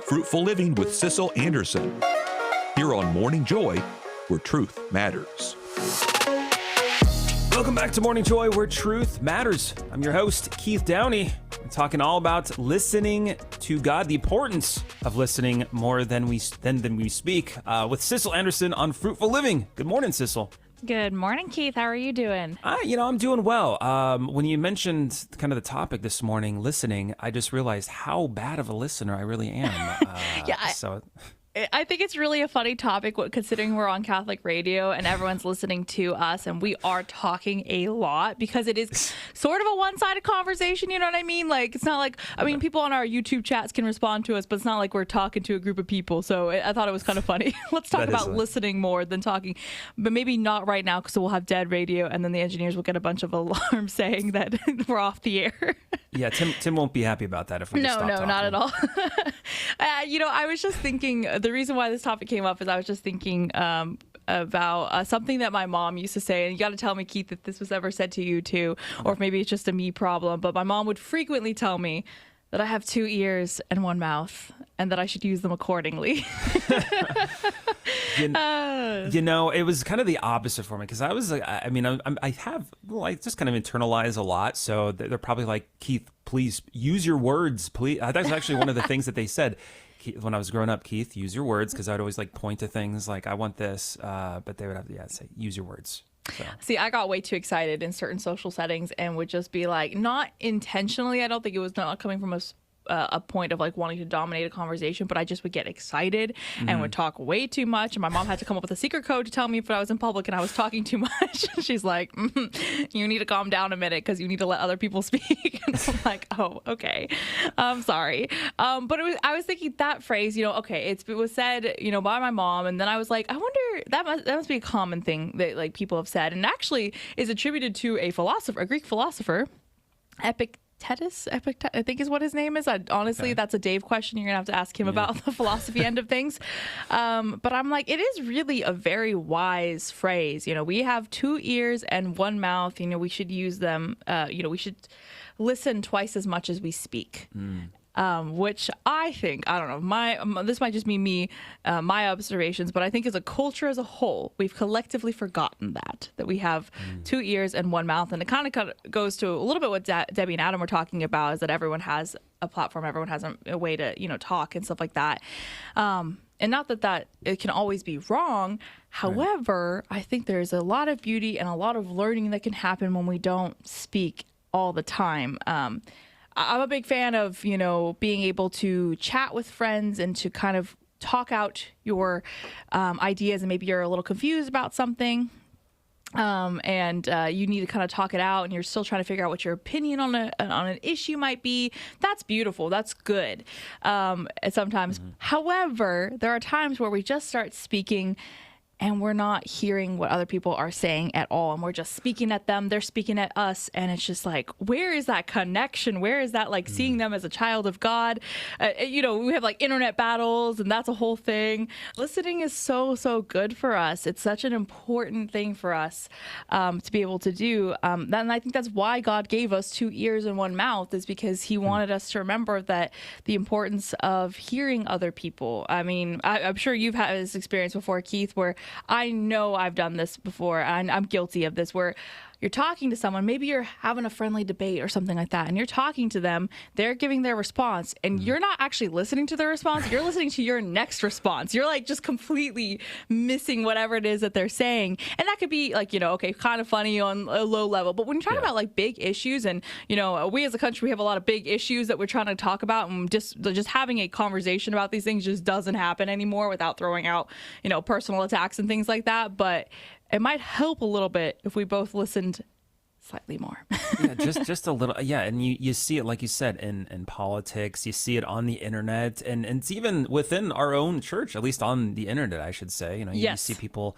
Fruitful Living with Sissel Anderson. Here on Morning Joy, where truth matters. Welcome back to Morning Joy, where truth matters. I'm your host, Keith Downey. I'm talking all about listening to God, the importance of listening more than we speak, with Sissel Anderson on Fruitful Living. Good morning, Sissel. Good morning, Keith. How are you doing? I'm doing well. When you mentioned kind of the topic this morning, listening, I just realized how bad of a listener I really am. I think it's really a funny topic considering we're on Catholic radio and everyone's listening to us and we are talking a lot because it is sort of a one-sided conversation, you know what I mean? Like, it's not like, people on our YouTube chats can respond to us, but it's not like we're talking to a group of people. So I thought it was kind of funny. Let's talk about listening more than talking, but maybe not right now because we'll have dead radio and then the engineers will get a bunch of alarms saying that we're off the air. Yeah, Tim won't be happy about that if we just stop talking. No, not at all. I was just thinking, the reason why this topic came up is I was just thinking about something that my mom used to say, and you got to tell me, Keith, if this was ever said to you too, or if maybe it's just a me problem, but my mom would frequently tell me that I have 2 ears and 1 mouth and that I should use them accordingly. It was kind of the opposite for me because I was like, I just kind of internalize a lot. So they're probably like, Keith, please use your words, please. That's actually one of the things that they said when I was growing up. Keith, use your words, because I'd always like point to things like, I want this, but they would have to say, use your words. So. See, I got way too excited in certain social settings and would just be like, not intentionally. I don't think it was not coming from a point of like wanting to dominate a conversation, but I just would get excited and would talk way too much. And my mom had to come up with a secret code to tell me if I was in public and I was talking too much. She's like, you need to calm down a minute because you need to let other people speak. And I'm like, oh, okay. I'm sorry. But I was thinking that phrase, it was said, by my mom. And then I was like, I wonder, that must be a common thing that like people have said, and actually is attributed to a Greek philosopher, Epictetus, I think is what his name is. That's a Dave question. You're gonna have to ask him about the philosophy end of things. But I'm like, it is really a very wise phrase. We have 2 ears and 1 mouth. We should use them. We should listen twice as much as we speak. Which I think, I don't know, this might just be me, my observations, but I think as a culture as a whole, we've collectively forgotten that we have 2 ears and 1 mouth. And it kind of goes to a little bit what Debbie and Adam were talking about, is that everyone has a platform, everyone has a way to, talk and stuff like that. And not that it can always be wrong. However, I think there's a lot of beauty and a lot of learning that can happen when we don't speak all the time. I'm a big fan of, being able to chat with friends and to kind of talk out your ideas, and maybe you're a little confused about something. And you need to kind of talk it out, and you're still trying to figure out what your opinion on an issue might be. That's beautiful. That's good. Sometimes, however, there are times where we just start speaking and we're not hearing what other people are saying at all. And we're just speaking at them. They're speaking at us. And it's just like, where is that connection? Where is that, like, seeing them as a child of God? We have like internet battles, and that's a whole thing. Listening is so, so good for us. It's such an important thing for us to be able to do. And I think that's why God gave us 2 ears and 1 mouth, is because he wanted us to remember that the importance of hearing other people. I mean, I'm sure you've had this experience before, Keith, where I know I've done this before, and I'm guilty of this, where you're talking to someone, maybe you're having a friendly debate or something like that, and you're talking to them, they're giving their response, and you're not actually listening to their response, you're listening to your next response. You're like just completely missing whatever it is that they're saying. And that could be like, kind of funny on a low level, but when you're talking about like big issues, and we as a country, we have a lot of big issues that we're trying to talk about, and just having a conversation about these things just doesn't happen anymore without throwing out, personal attacks and things like that. But it might help a little bit if we both listened slightly more. just a little. Yeah, and you see it, like you said, in politics. You see it on the internet, and it's even within our own church, at least on the internet, I should say. You see people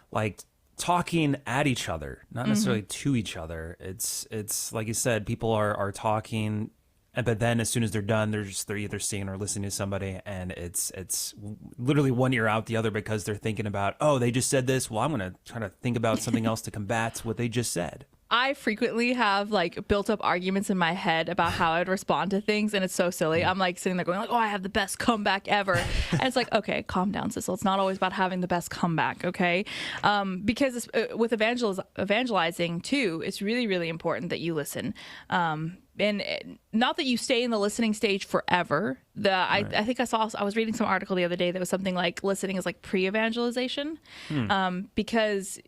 like talking at each other, not necessarily to each other. It's like you said, people are talking, but then as soon as they're done, they're either seeing or listening to somebody, and it's literally one ear out the other, because they're thinking about, oh, they just said this. Well, I'm going to try to think about something else to combat what they just said. I frequently have like built up arguments in my head about how I'd respond to things, and it's so silly. I'm like sitting there going like, "Oh, I have the best comeback ever," and it's like, okay, calm down, Sissel. It's not always about having the best comeback, okay? Because with evangelizing too, it's really, really important that you listen. And not that you stay in the listening stage forever. I think I was reading some article the other day that was something like listening is like pre-evangelization, because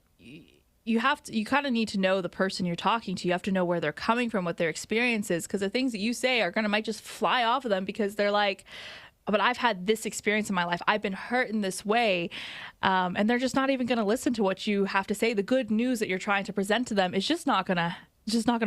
you kind of need to know the person you're talking to. You have to know where they're coming from, what their experience is, because the things that you say might just fly off of them because they're like, but I've had this experience in my life. I've been hurt in this way. And they're just not even going to listen to what you have to say. The good news that you're trying to present to them is just not going to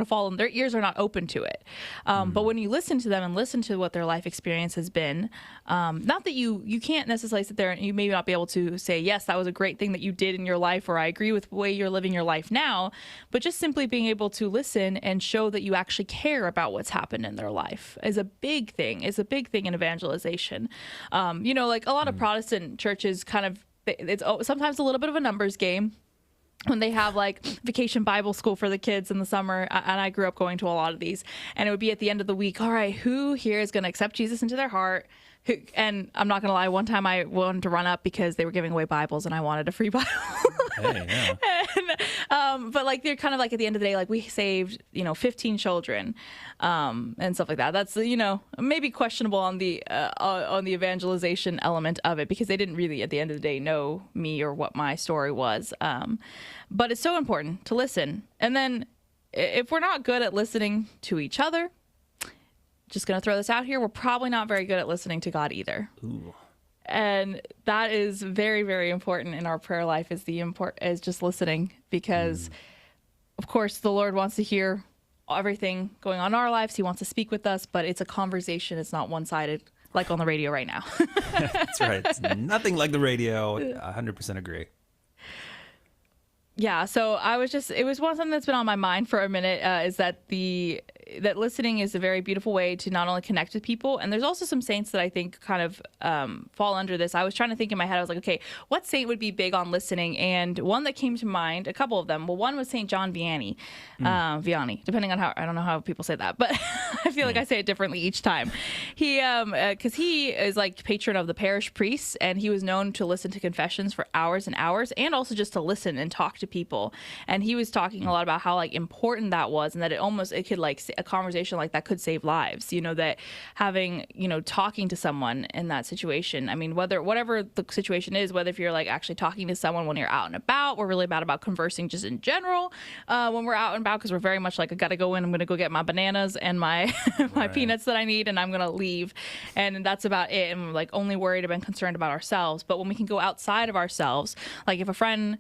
fall in. Their ears are not open to it. But when you listen to them and listen to what their life experience has been, not that you can't necessarily sit there and you may not be able to say, yes, that was a great thing that you did in your life, or I agree with the way you're living your life now, but just simply being able to listen and show that you actually care about what's happened in their life is a big thing in evangelization. Like a lot of Protestant churches it's sometimes a little bit of a numbers game when they have like vacation Bible school for the kids in the summer. And I grew up going to a lot of these, and it would be at the end of the week, all right, who here is going to accept Jesus into their heart? And I'm not going to lie, one time I wanted to run up because they were giving away Bibles and I wanted a free Bible. Hey, yeah. But like, they're kind of like at the end of the day, like we saved, 15 children, and stuff like that. That's, maybe questionable on the evangelization element of it, because they didn't really at the end of the day know me or what my story was. But it's so important to listen. And then if we're not good at listening to each other, just going to throw this out here, we're probably not very good at listening to God either. Ooh. And that is very, very important in our prayer life, is just listening, because of course the Lord wants to hear everything going on in our lives. He wants to speak with us, but it's a conversation. It's not one-sided like on the radio right now. That's right. It's nothing like the radio. 100% agree. Yeah, so it was something that's been on my mind for a minute, is that that listening is a very beautiful way to not only connect with people, and there's also some saints that I think kind of fall under this. I was trying to think in my head, I was like, okay, what saint would be big on listening? And one that came to mind, a couple of them. Well, one was Saint John Vianney, depending on I don't know how people say that, but I feel like I say it differently each time. He, because he is like patron of the parish priests, and he was known to listen to confessions for hours and hours, and also just to listen and talk to people. And he was talking a lot about how like important that was, and that it could like a conversation like that could save lives. That having, talking to someone in that situation. I mean, whatever the situation is, whether if you're like actually talking to someone when you're out and about, we're really bad about conversing just in general when we're out and about, because we're very much like, I gotta go in, I'm gonna go get my bananas and my my peanuts that I need, and I'm gonna leave, and that's about it. And we're like only worried and concerned about ourselves. But when we can go outside of ourselves, like if a friend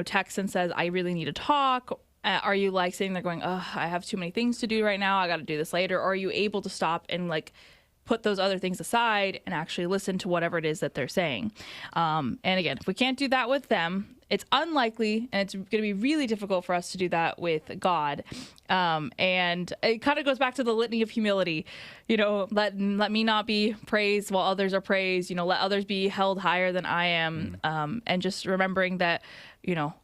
texts and says, I really need to talk, are you like sitting there going, oh, I have too many things to do right now, I got to do this later? Or are you able to stop and like put those other things aside and actually listen to whatever it is that they're saying? And again, if we can't do that with them, it's unlikely, and it's going to be really difficult for us to do that with God. And it kind of goes back to the litany of humility. Let me not be praised while others are praised. Let others be held higher than I am. And just remembering that,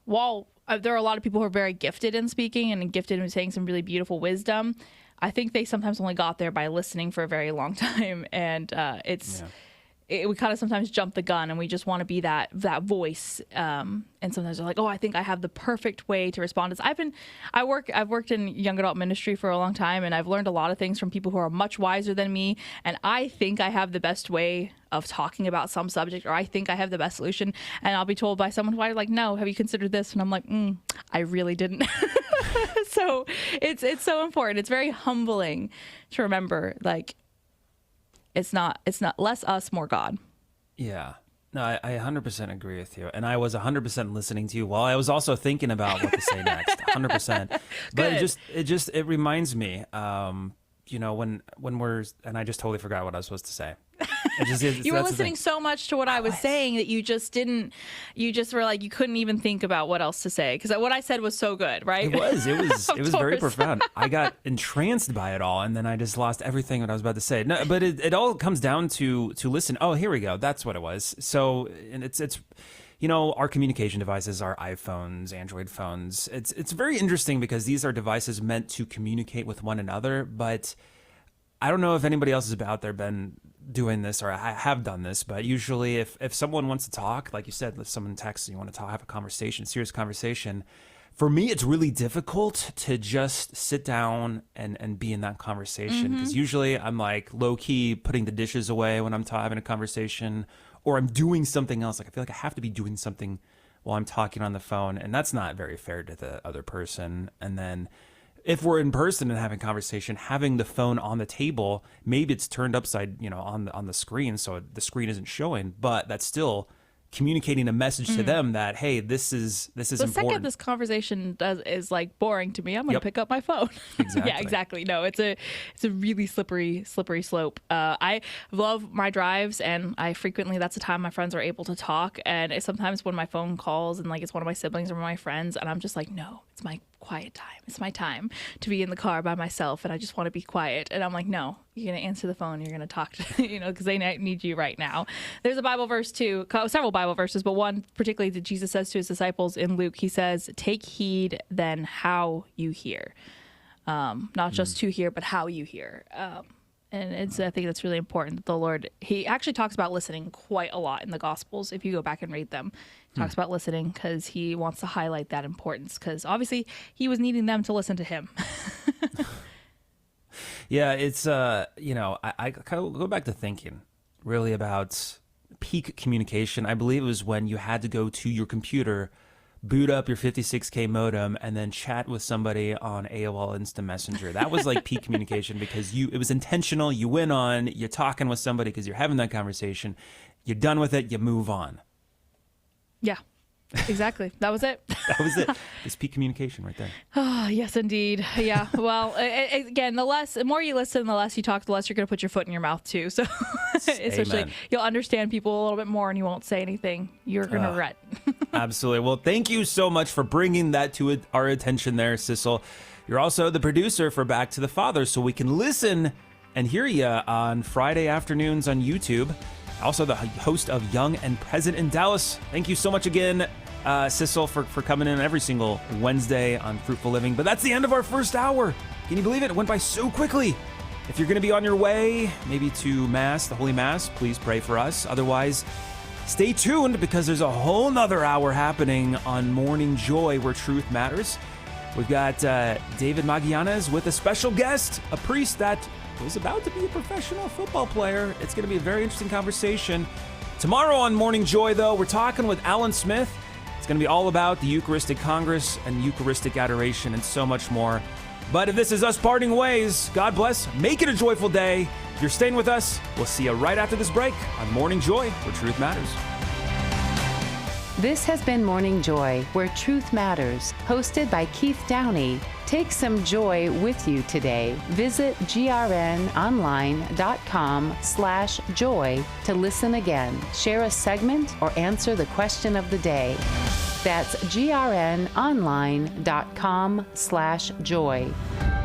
while there are a lot of people who are very gifted in speaking and gifted in saying some really beautiful wisdom, I think they sometimes only got there by listening for a very long time. And we kind of sometimes jump the gun, and we just want to be that voice. And sometimes they're like, oh, I think I have the perfect way to respond. I've worked in young adult ministry for a long time, and I've learned a lot of things from people who are much wiser than me. And I think I have the best way of talking about some subject, or I think I have the best solution. And I'll be told by someone who I'm like, no, have you considered this? And I'm like, I really didn't. So it's so important. It's very humbling to remember, like, it's not less us, more God. Yeah. No, I 100% agree with you. And I was 100% listening to you while I was also thinking about what to say next. 100%. But it reminds me, when we're, and I just totally forgot what I was supposed to say. You were listening so much to what I was saying that you just were like, you couldn't even think about what else to say, because what I said was so good, right? It was very profound. I got entranced by it all, and then I just lost everything what I was about to say. No, but it all comes down to listen. Oh, here we go. That's what it was. So, and it's our communication devices are iPhones, Android phones. It's very interesting because these are devices meant to communicate with one another, but I don't know if anybody else has out there been doing this, or I have done this, but usually if someone wants to talk, like you said, if someone texts and you want to talk, have a conversation, serious conversation, for me, it's really difficult to just sit down and be in that conversation, because usually I'm like low key putting the dishes away when I'm having a conversation, or I'm doing something else. Like I feel like I have to be doing something while I'm talking on the phone, and that's not very fair to the other person. And then if we're in person and having conversation, having the phone on the table, maybe it's turned upside, on the screen, so the screen isn't showing, but that's still communicating a message to them that, hey, this is the important. second this conversation is like boring to me, I'm gonna pick up my phone. Exactly. Yeah, exactly. No, it's a really slippery slope. I love my drives, and I frequently, that's the time my friends are able to talk, and it's sometimes when my phone calls and like it's one of my siblings or one of my friends, and I'm just like, no, it's my quiet time. It's my time to be in the car by myself, and I just want to be quiet. And I'm like, no, you're going to answer the phone. You're going to talk to, because they need you right now. There's a Bible verse too, several Bible verses, but one particularly that Jesus says to his disciples in Luke. He says, take heed then how you hear. Not just to hear, but how you hear. And I think that's really important that the Lord, he actually talks about listening quite a lot in the Gospels. If you go back and read them, he talks about listening because he wants to highlight that importance, because obviously he was needing them to listen to him. Yeah, it's, I kind of go back to thinking really about peak communication. I believe it was when you had to go to your computer, boot up your 56K modem, and then chat with somebody on AOL Instant Messenger. That was like peak communication, because it was intentional. You went on, you're talking with somebody because you're having that conversation. You're done with it, you move on. Yeah, exactly. That was it. That was it. It's peak communication right there. Oh, yes, indeed. Yeah. Well, again, the more you listen, the less you talk, the less you're going to put your foot in your mouth too. So especially you'll understand people a little bit more, and you won't say anything you're going to regret. Absolutely. Well, thank you so much for bringing that to our attention there, Sissel. You're also the producer for Back to the Father, so we can listen and hear you on Friday afternoons on YouTube. Also the host of Young and Present in Dallas. Thank you so much again, Sissel, for coming in every single Wednesday on Fruitful Living. But that's the end of our first hour. Can you believe it? It went by so quickly. If you're going to be on your way, maybe to Mass, the Holy Mass, please pray for us. Otherwise, stay tuned, because there's a whole nother hour happening on Morning Joy, where truth matters. We've got David Magallanes with a special guest, a priest that was about to be a professional football player. It's going to be a very interesting conversation. Tomorrow on Morning Joy, though, we're talking with Alan Smith. It's going to be all about the Eucharistic Congress and Eucharistic adoration and so much more. But if this is us parting ways, God bless. Make it a joyful day. If you're staying with us, we'll see you right after this break on Morning Joy, where truth matters. This has been Morning Joy, where truth matters, hosted by Keith Downey. Take some joy with you today. Visit grnonline.com/joy to listen again, share a segment, or answer the question of the day. That's grnonline.com/joy.